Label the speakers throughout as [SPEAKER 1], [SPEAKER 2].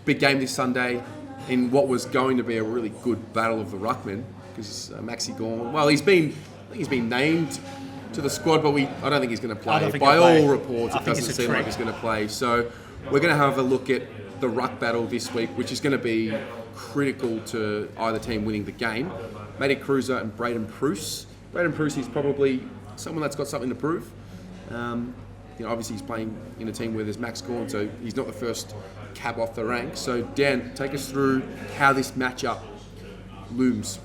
[SPEAKER 1] big game this Sunday in what was going to be a really good battle of the ruckman, because Maxi Gawn, well, I think he's been named to the squad, but I don't think he's going to play. By all reports, it doesn't seem like he's going to play. So we're going to have a look at the ruck battle this week, which is going to be critical to either team winning the game. Matthew Kreuzer and Brayden Preuss. Brayden Preuss is probably someone that's got something to prove. Obviously he's playing in a team where there's Max Gawn, so he's not the first cab off the rank. So Dan, take us through how this matchup looms.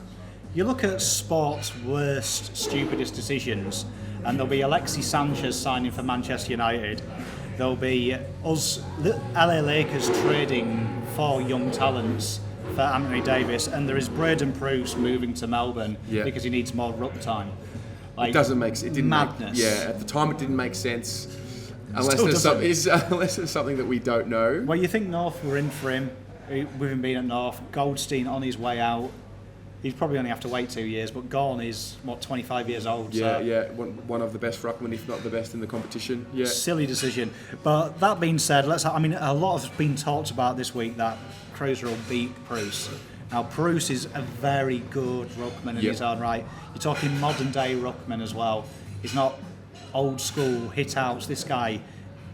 [SPEAKER 2] You look at sport's worst, stupidest decisions, and there'll be Alexis Sanchez signing for Manchester United. There'll be us, the LA Lakers, trading 4 young talents for Anthony Davis, and there is Brayden Preuss moving to Melbourne because he needs more ruck time.
[SPEAKER 1] It doesn't make sense. It didn't
[SPEAKER 2] madness.
[SPEAKER 1] At the time it didn't make sense. Unless there's something that we don't know.
[SPEAKER 2] Well, you think North were in for him, with him being at North. Goldstein on his way out. He'd probably only have to wait 2 years, but Gawn is, 25 years old.
[SPEAKER 1] One of the best ruckmen, if not the best in the competition. Yeah.
[SPEAKER 2] Silly decision. But that being said, a lot has been talked about this week that Kreuzer will beat Preuss. Now, Preuss is a very good ruckman in his own right. You're talking modern day ruckman as well. He's not old school hit outs. This guy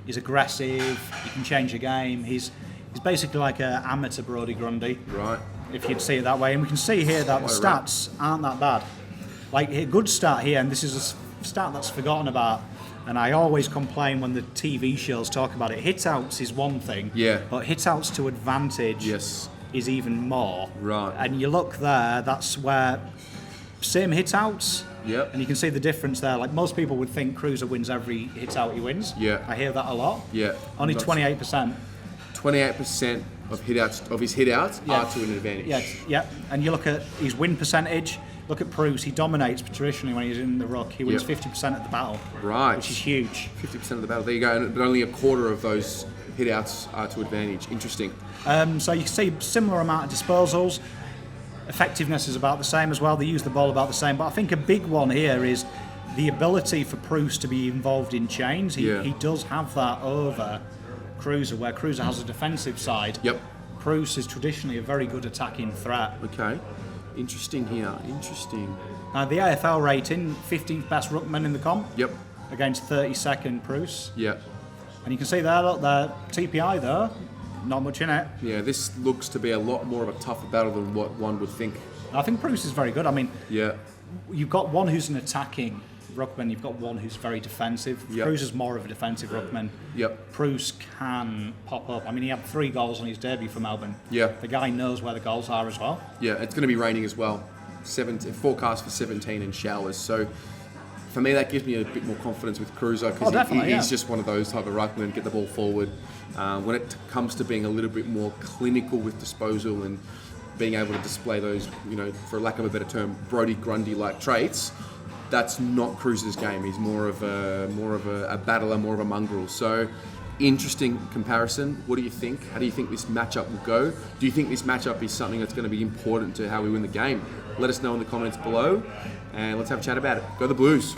[SPEAKER 2] is aggressive. He can change a game. He's basically like an amateur Brody Grundy.
[SPEAKER 1] Right.
[SPEAKER 2] If you'd see it that way. And we can see here that the stats aren't that bad. Like a good stat here, and this is a stat that's forgotten about. And I always complain when the TV shows talk about it. Hit outs is one thing, but hit outs to advantage is even more.
[SPEAKER 1] Right.
[SPEAKER 2] And you look there, that's where same hit outs.
[SPEAKER 1] Yep.
[SPEAKER 2] And you can see the difference there. Like most people would think Kreuzer wins every hit out he wins.
[SPEAKER 1] Yeah.
[SPEAKER 2] I hear that a lot.
[SPEAKER 1] Yeah.
[SPEAKER 2] Only 28%.
[SPEAKER 1] 28% of his hit outs are to an advantage.
[SPEAKER 2] Yeah. And you look at his win percentage. Look at Preuss. He dominates traditionally when he's in the ruck. He wins 50% at the battle.
[SPEAKER 1] Right.
[SPEAKER 2] Which is huge.
[SPEAKER 1] 50% of the battle. There you go. But only a quarter of those hit outs are to advantage. Interesting.
[SPEAKER 2] So you can see similar amount of disposals. Effectiveness is about the same as well. They use the ball about the same. But I think a big one here is the ability for Preuss to be involved in chains. He does have that over Kreuzer, where Kreuzer has a defensive side.
[SPEAKER 1] Yep.
[SPEAKER 2] Preuss is traditionally a very good attacking threat.
[SPEAKER 1] Okay. Interesting here. Interesting.
[SPEAKER 2] Now the AFL rating, 15th best ruckman in the comp.
[SPEAKER 1] Yep.
[SPEAKER 2] Against 32nd Preuss.
[SPEAKER 1] Yep.
[SPEAKER 2] And you can see there, look, the TPI there, not much in it.
[SPEAKER 1] Yeah, this looks to be a lot more of a tougher battle than what one would think.
[SPEAKER 2] I think Preuss is very good. I mean, you've got one who's an attacking ruckman, you've got one who's very defensive.
[SPEAKER 1] Yep.
[SPEAKER 2] Preuss is more of a defensive ruckman.
[SPEAKER 1] Yep.
[SPEAKER 2] Preuss can pop up. I mean, he had 3 goals on his debut for Melbourne.
[SPEAKER 1] Yeah.
[SPEAKER 2] The guy knows where the goals are as well.
[SPEAKER 1] Yeah, it's going to be raining as well. Forecast for 17 and showers. So for me, that gives me a bit more confidence with Kreuzer, because he's just one of those type of ruckmen, get the ball forward. When it comes to being a little bit more clinical with disposal and being able to display those, for lack of a better term, Brody Grundy-like traits, that's not Kreuzer's game. He's more of a battler, more of a mongrel. So interesting comparison. What do you think? How do you think this matchup will go? Do you think this matchup is something that's going to be important to how we win the game? Let us know in the comments below, and let's have a chat about it. Go the Blues.